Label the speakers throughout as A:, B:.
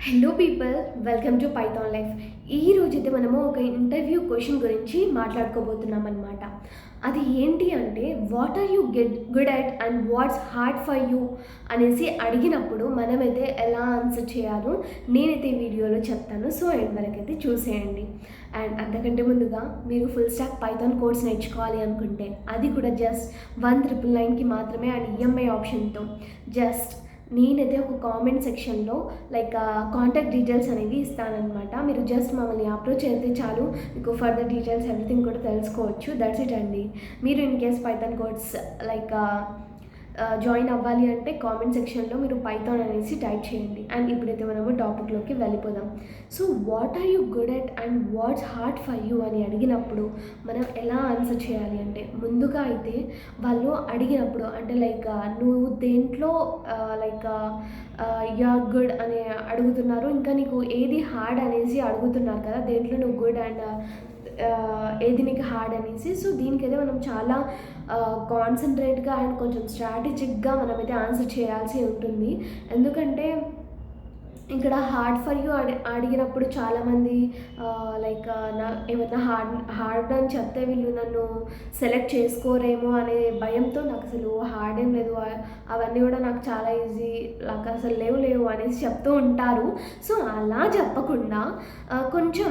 A: Hello people, welcome to Python life. ఈ రోజైతే మనము ఒక ఇంటర్వ్యూ క్వశ్చన్ గురించి మాట్లాడుకోబోతున్నాం అనమాట. అది ఏంటి అంటే what are you good at and what's hard for you అనేసి అడిగినప్పుడు మనమైతే ఎలా ఆన్సర్ చేయాలో నేనైతే ఈ వీడియోలో చెప్తాను. సో ఎండ్ వరకైతే చూసేయండి. అండ్ అంతకంటే ముందుగా మీరు ఫుల్ స్టాక్ పైథాన్ కోర్స్ నేర్చుకోవాలి అనుకుంటే అది కూడా జస్ట్ 1999కి మాత్రమే అండ్ ఈఎంఐ ఆప్షన్తో జస్ట్ నేనైతే ఒక కామెంట్ సెక్షన్లో కాంటాక్ట్ డీటెయిల్స్ అనేవి ఇస్తానన్నమాట. మీరు జస్ట్ మమ్మల్ని అప్రోచ్ అయితే చాలు, మీకు ఫర్దర్ డీటెయిల్స్ ఎవ్రీథింగ్ కూడా తెలుసుకోవచ్చు. దట్స్ ఇట్ అండి. మీరు in case Python course join అవ్వాలి అంటే కామెంట్ సెక్షన్లో మీరు పైథాన్ అనేసి టైప్ చేయండి. అండ్ ఇప్పుడైతే మనము టాపిక్లోకి వెళ్ళిపోదాం. So what are you good at and what's hard for you అని అడిగినప్పుడు మనం ఎలా ఆన్సర్ చేయాలి అంటే ముందుగా అయితే వాళ్ళు అడిగినప్పుడు అంటే నువ్వు దేంట్లో యు ఆర్ గుడ్ అని అడుగుతున్నారు, ఇంకా నీకు ఏది హార్డ్ అనేసి అడుగుతున్నారు కదా, దేంట్లో నువ్వు గుడ్ అండ్ ఏది నీకు హార్డ్ అనేసి. సో దీనికైతే మనం చాలా కాన్సన్ట్రేట్గా అండ్ కొంచెం స్ట్రాటజిక్గా మనమైతే ఆన్సర్ చేయాల్సి ఉంటుంది. ఎందుకంటే ఇక్కడ హార్డ్ ఫర్ యూ అడిగినప్పుడు చాలామంది నా ఏమన్నా హార్డ్ అని చెప్తే వీళ్ళు నన్ను సెలెక్ట్ చేసుకోరేమో అనే భయంతో నాకు అసలు హార్డ్ ఏం లేదు, అవన్నీ కూడా నాకు చాలా ఈజీ, నాకు అసలు లేవు అనేసి చెప్తూ ఉంటారు. సో అలా చెప్పకుండా కొంచెం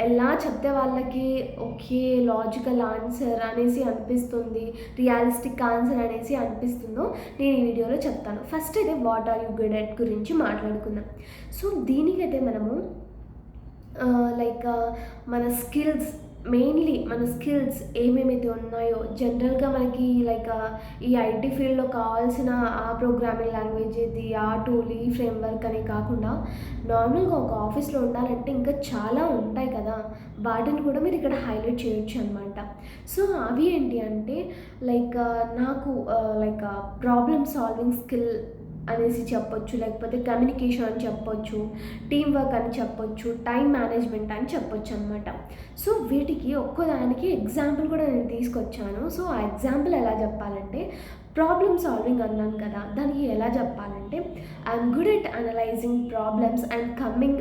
A: ఎలా చెప్తే వాళ్ళకి ఓకే లాజికల్ ఆన్సర్ అనేసి అనిపిస్తుంది, రియలిస్టిక్ ఆన్సర్ అనేసి అనిపిస్తుందో నేను ఈ వీడియోలో చెప్తాను. ఫస్ట్ అయితే what are you good at గురించి మాట్లాడుకుందాం. సో దీనికైతే మనము మన స్కిల్స్, మెయిన్లీ మన స్కిల్స్ ఏమేమైతే ఉన్నాయో జనరల్గా మనకి ఈ ఐటీ ఫీల్డ్లో కావాల్సిన ఆ ప్రోగ్రామింగ్ లాంగ్వేజ్ ఇది, ఆ టూల్, ఈ ఫ్రేమ్వర్క్ అని కాకుండా నార్మల్గా ఒక ఆఫీస్లో ఉండాలంటే ఇంకా చాలా ఉంటాయి కదా, వాటిని కూడా మీరు ఇక్కడ హైలైట్ చేయొచ్చు అనమాట. సో అవి ఏంటి అంటే నాకు ప్రాబ్లమ్ సాల్వింగ్ స్కిల్ అనేసి చెప్పొచ్చు, లేకపోతే కమ్యూనికేషన్ అని చెప్పొచ్చు, టీం వర్క్ అని చెప్పొచ్చు, టైం మేనేజ్మెంట్ అని చెప్పొచ్చు అనమాట. సో వీటికి ఒక్కదానికి ఎగ్జాంపుల్ కూడా నేను తీసుకొచ్చాను. సో ఆ ఎగ్జాంపుల్ ఎలా చెప్పాలంటే ప్రాబ్లమ్ సాల్వింగ్ అన్నాను కదా, దానికి ఎలా చెప్పాలంటే I'm good at analysing problems and coming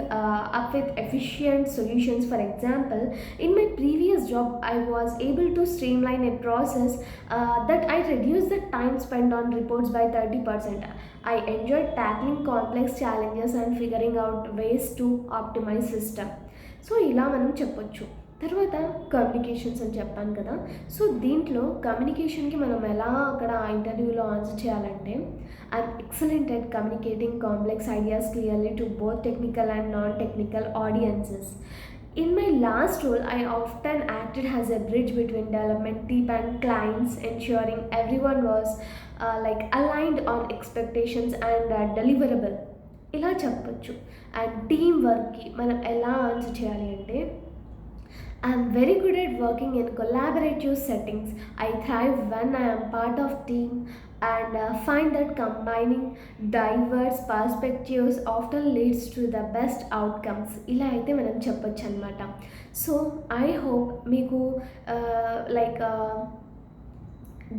A: up with efficient solutions. For example, in my previous job I was able to streamline a process that I reduced the time spent on reports by 30%. I enjoyed tackling complex challenges and figuring out ways to optimize system. So ఇలా మనం చెప్పొచ్చు. తర్వాత communications అని చెప్పాను కదా. So దీంట్లో కమ్యూనికేషన్కి మనం ఎలా అక్కడ ఇంటర్వ్యూలో ఆన్సర్ చేయాలంటే I'm excellent at communicating complex ideas clearly to both technical and non technical audiences. In my last role, I often acted as a bridge between development team and clients, ensuring everyone was aligned on expectations and deliverable. ఇలా చెప్పొచ్చు. And team వర్క్కి మనం ఎలా answer చేయాలి అంటే I'm very good at working in collaborative settings. I thrive when I am part of team and find that combining diverse perspectives often leads to the best outcomes. ఇలా అయితే మనం చెప్పొచ్చు అనమాట. సో ఐ హోప్ మీకు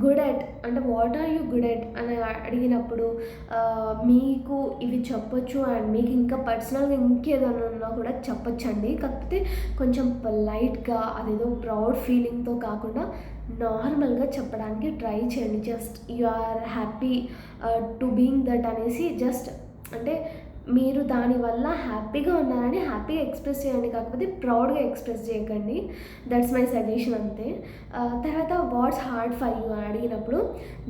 A: good at అంటే what are you good at అని అడిగినప్పుడు మీకు ఇవి చెప్పొచ్చు అండ్ మీకు ఇంకా పర్సనల్గా ఇంకేదైనా ఉన్నా కూడా చెప్పొచ్చండి. కాకపోతే కొంచెం పొలైట్గా, అదేదో ప్రౌడ్ ఫీలింగ్తో కాకుండా నార్మల్గా చెప్పడానికి ట్రై చేయండి. Just you are happy to being that అనేసి జస్ట్ అంటే మీరు దానివల్ల హ్యాపీగా ఉన్నారని హ్యాపీగా ఎక్స్ప్రెస్ చేయండి, కాకపోతే ప్రౌడ్గా ఎక్స్ప్రెస్ చేయకండి. దట్స్ మై సజెషన్ అంతే. తర్వాత వాట్స్ హార్డ్ ఫర్ యూ అని అడిగినప్పుడు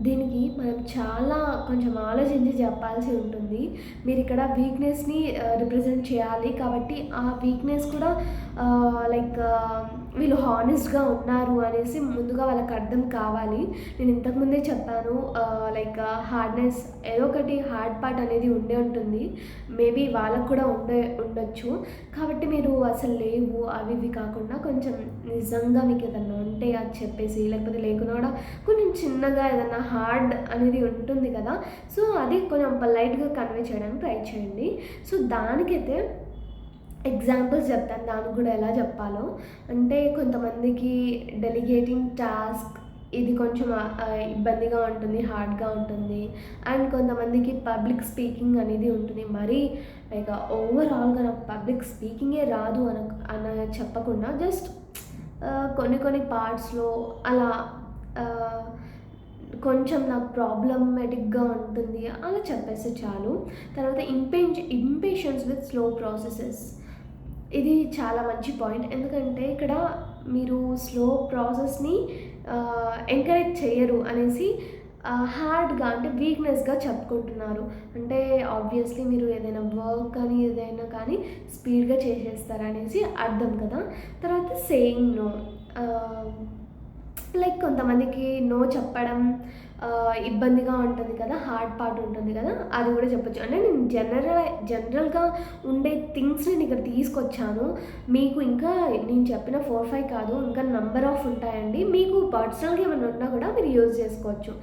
A: దీనికి మనం చాలా కొంచెం ఆలోచించి చెప్పాల్సి ఉంటుంది. మీరు ఇక్కడ వీక్నెస్ని రిప్రజెంట్ చేయాలి కాబట్టి ఆ వీక్నెస్ కూడా వీళ్ళు హానెస్ట్గా ఉన్నారు అనేసి ముందుగా వాళ్ళకి అర్థం కావాలి. నేను ఇంతకుముందే చెప్పాను హార్డ్నెస్, ఏదో ఒకటి హార్డ్ పార్ట్ అనేది ఉండే ఉంటుంది, మేబీ వాళ్ళకు కూడా ఉండొచ్చు. కాబట్టి మీరు అసలు లేవు అవి ఇవి కాకుండా కొంచెం నిజంగా మీకు ఏదన్నా ఉంటే అది చెప్పేసి, లేకపోతే లేకున్నా కూడా కొంచెం చిన్నగా ఏదన్నా హార్డ్ అనేది ఉంటుంది కదా, సో అది కొంచెం పొలైట్గా కన్వే చేయడానికి ట్రై చేయండి. సో దానికైతే ఎగ్జాంపుల్స్ చెప్తాను, దానికి కూడా ఎలా చెప్పాలో. అంటే కొంతమందికి డెలిగేటింగ్ టాస్క్ ఇది కొంచెం ఇబ్బందిగా ఉంటుంది, హార్డ్‌గా ఉంటుంది. అండ్ కొంతమందికి పబ్లిక్ స్పీకింగ్ అనేది ఉంటుంది. మరీ లైక్ ఓవరాల్‌గా నాకు పబ్లిక్ స్పీకింగే రాదు చెప్పకుండా జస్ట్ కొన్ని కొన్ని పార్ట్స్‌లో అలా ఆహ్, కొంచెం నాకు ప్రాబ్లమాటిక్‌గా ఉంటుంది అలా చెప్పేస్తే చాలు. తర్వాత ఇంపేషెన్స్ విత్ స్లో ప్రాసెసెస్. ఇది చాలా మంచి పాయింట్. ఎందుకంటే ఇక్కడ మీరు స్లో ప్రాసెస్‌ని ఎంకరేజ్ చెయ్యరు అనేసి హార్డ్‌గా అంటే వీక్‌నెస్‌గా చెప్పుకుంటున్నారు. అంటే ఆబ్వియస్‌లీ మీరు ఏదైనా వర్క్ కానీ, ఏదైనా కానీ స్పీడ్‌గా చేసేస్తారనేసి అర్థం కదా! తర్వాత సేయింగ్ నో. ఆహ్, లైక్ కొంతమందికి నో చెప్పడం ఇబ్బందిగా ఉంటుంది కదా! హార్డ్ పార్ట్ ఉంటుంది కదా! అది కూడా చెప్పొచ్చు. అంటే నేను జనరల్‌గా ఉండే థింగ్స్‌ని నేను ఇక్కడ తీసుకొచ్చాను. మీకు ఇంకా నేను చెప్పిన 4, 5 కాదు, ఇంకా నంబర్ ఆఫ్ ఉంటాయండి. మీకు పర్సనల్‌గా ఏమైనా ఉన్నా కూడా మీరు యూజ్ చేసుకోవచ్చు.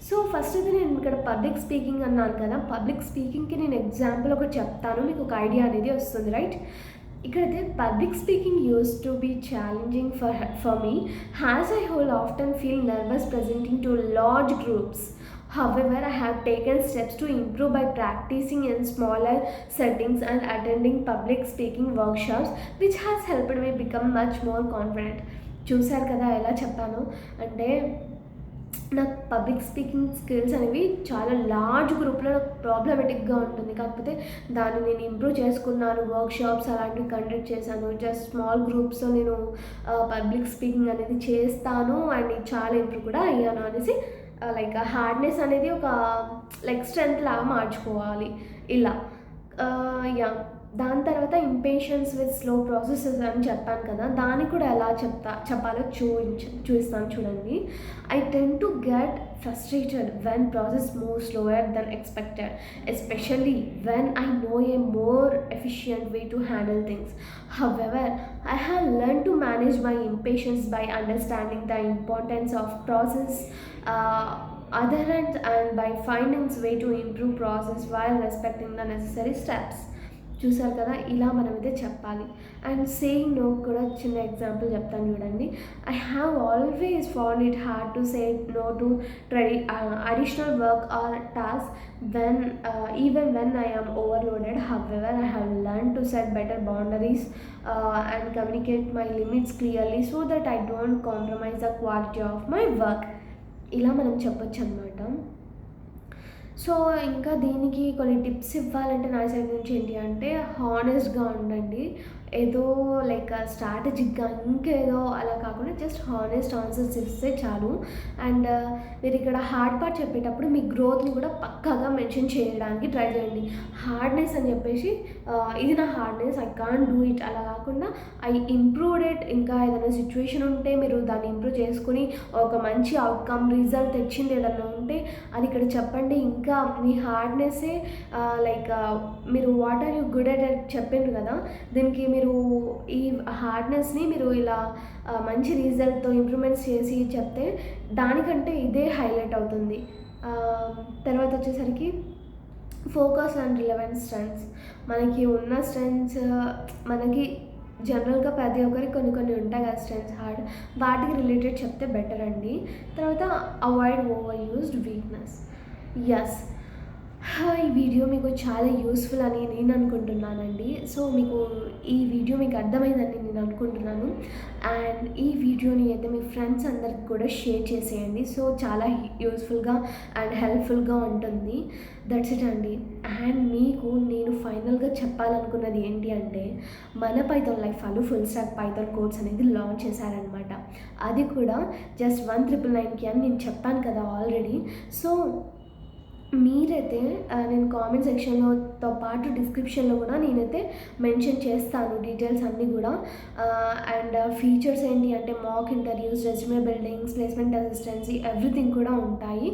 A: సో, ఫస్ట్ అయితే నేను ఇక్కడ పబ్లిక్ స్పీకింగ్ అన్నాను కదా! పబ్లిక్ స్పీకింగ్‌కి నేను ఎగ్జాంపుల్ ఒకటి చెప్తాను. మీకు ఒక ఐడియా అనేది వస్తుంది. రైట్? ఇక్కడైతే public speaking used to be challenging for me as I whole often feel nervous presenting to large groups. However, I have taken steps to improve by practicing in smaller settings and attending public speaking workshops, which has helped me become much more confident. చూసారు కదా ఎలా చెప్పాను అంటే నాకు public speaking skills అనేవి చాలా large గ్రూప్‌లో ప్రాబ్లమాటిక్‌గా ఉంటుంది. కాకపోతే దాన్ని నేను ఇంప్రూవ్ చేసుకున్నాను. వర్క్‌షాప్స్ అలాంటివి కండక్ట్ చేశాను. జస్ట్ స్మాల్ గ్రూప్స్‌తో నేను పబ్లిక్ స్పీకింగ్ అనేది చేస్తాను అండ్ చాలా ఇంప్రూవ్ కూడా అయ్యాను అనేసి లైక్ హార్డ్‌నెస్ అనేది ఒక లైక్ స్ట్రెంగ్త్ లాగా మార్చుకోవాలి ఇలా. యాహ్! దాని తర్వాత ఇంపేషెన్స్ విత్ స్లో ప్రాసెసెస్ అని చెప్పాను కదా! దాన్ని కూడా ఎలా చెప్పాలో చూపిస్తాను చూడండి. I tend to get frustrated when process moves slower than expected, especially when I know a more efficient way to handle things. However, I have learned to manage my impatience by understanding the importance of process, other and by finding way to improve process while respecting the necessary steps. చూసారు కదా! ఇలా మనమైతే చెప్పాలి. And saying no కూడా చిన్న example చెప్తాను చూడండి. I have always found it hard to say no to additional work or task even when I am overloaded. However, I have learned to set better boundaries and communicate my limits clearly so that I don't compromise the quality of my work. ఇలా మనం చెప్పొచ్చు అనమాట. So, ఇంకా దీనికి కొన్ని tips ఇవ్వాలంటే నా side నుంచి ఏంటి అంటే హానెస్ట్‌గా ఉండండి. ఏదో లైక్ స్ట్రాటజిక్‌గా ఇంకేదో అలా కాకుండా జస్ట్ హానెస్ట్ ఆన్సర్స్ ఇస్తే చాలు. అండ్ మీరు ఇక్కడ హార్డ్ పార్ట్ చెప్పేటప్పుడు మీ గ్రోత్‌ని కూడా పక్కాగా మెన్షన్ చేయడానికి ట్రై చేయండి. హార్డ్‌నెస్ అని చెప్పేసి ఇది నా hardness, I can't do it అలా కాకుండా ఐ ఇంప్రూవ్డ్ ఇట్. ఇంకా ఏదైనా సిచ్యువేషన్ ఉంటే మీరు దాన్ని ఇంప్రూవ్ చేసుకొని ఒక మంచి అవుట్‌కమ్ రిజల్ట్ తెచ్చింది ఏదన్నా ఉంటే అది ఇక్కడ చెప్పండి. ఇంకా మీ హార్డ్‌నెస్సే లైక్ మీరు what are you good at చెప్పిండ్రు కదా! దీనికి మీరు ఈ హార్డ్‌నెస్‌ని మీరు ఇలా మంచి రిజల్ట్‌తో ఇంప్రూవ్‌మెంట్స్ చేసి చెప్తే దానికంటే ఇదే హైలైట్ అవుతుంది. తర్వాత వచ్చేసరికి ఫోకస్ ఆన్ రిలవెంట్ స్ట్రెంగ్త్స్. మనకి ఉన్న స్ట్రెంగ్త్స్ మనకి జనరల్‌గా ప్రతి ఒక్కరికి కొన్ని కొన్ని ఉంటాయి కదా స్ట్రెంగ్త్స్ వాటికి రిలేటెడ్ చెప్తే బెటర్ అండి. తర్వాత avoid over used weakness. Yes. ఈ వీడియో మీకు చాలా యూస్‌ఫుల్ అని నేను అనుకుంటున్నానండి. సో, మీకు ఈ వీడియో మీకు అర్థమైందని నేను అనుకుంటున్నాను. అండ్ ఈ వీడియోని అయితే మీ ఫ్రెండ్స్ అందరికి కూడా షేర్ చేసేయండి. సో, చాలా యూస్‌ఫుల్‌గా అండ్ హెల్ప్‌ఫుల్‌గా ఉంటుంది. దట్స్ ఇట్ అండి. అండ్ మీకు నేను ఫైనల్‌గా చెప్పాలనుకున్నది ఏంటి అంటే మన పైథాన్ లైఫ్ వాళ్ళు ఫుల్ స్టాక్ పైథాన్ కోర్స్ అనేది లాంచ్ చేశారనమాట. అది కూడా జస్ట్ 1999కి అని నేను చెప్పాను కదా ఆల్రెడీ. సో, మీరైతే నేను కామెంట్ సెక్షన్‌లోతో పాటు డిస్క్రిప్షన్‌లో కూడా నేనైతే మెన్షన్ చేస్తాను డీటెయిల్స్ అన్నీ కూడా. అండ్ ఫీచర్స్ ఏంటి అంటే mock interviews, resume buildings, placement assistance everything కూడా ఉంటాయి.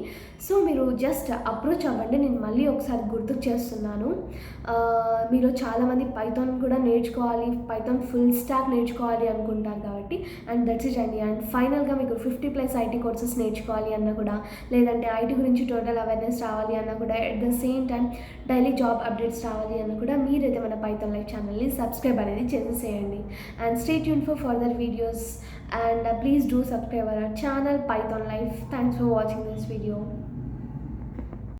A: సో, మీరు జస్ట్ అప్రోచ్ అవ్వండి. నేను మళ్ళీ ఒకసారి గుర్తుకు చేస్తున్నాను. మీలో చాలామంది పైథాన్ కూడా నేర్చుకోవాలి, పైథాన్ ఫుల్ స్టాక్ నేర్చుకోవాలి అనుకుంటారు కాబట్టి అండ్ దట్స్ ఇట్ అండి. అండ్ ఫైనల్‌గా మీకు 50+ ఐటీ కోర్సెస్ నేర్చుకోవాలి అన్నా కూడా లేదంటే ఐటీ గురించి టోటల్ అవేర్నెస్ రావాలి రావాలి అన్నా కూడా, at the same time daily job updates రావాలి అన్నా కూడా మీరైతే మన పైథాన్ లైఫ్ ఛానల్ని సబ్స్క్రైబ్ అనేది చేసేసేయండి. And stay tune for further videos, and please do subscribe our channel Python Life. Thanks for watching this video.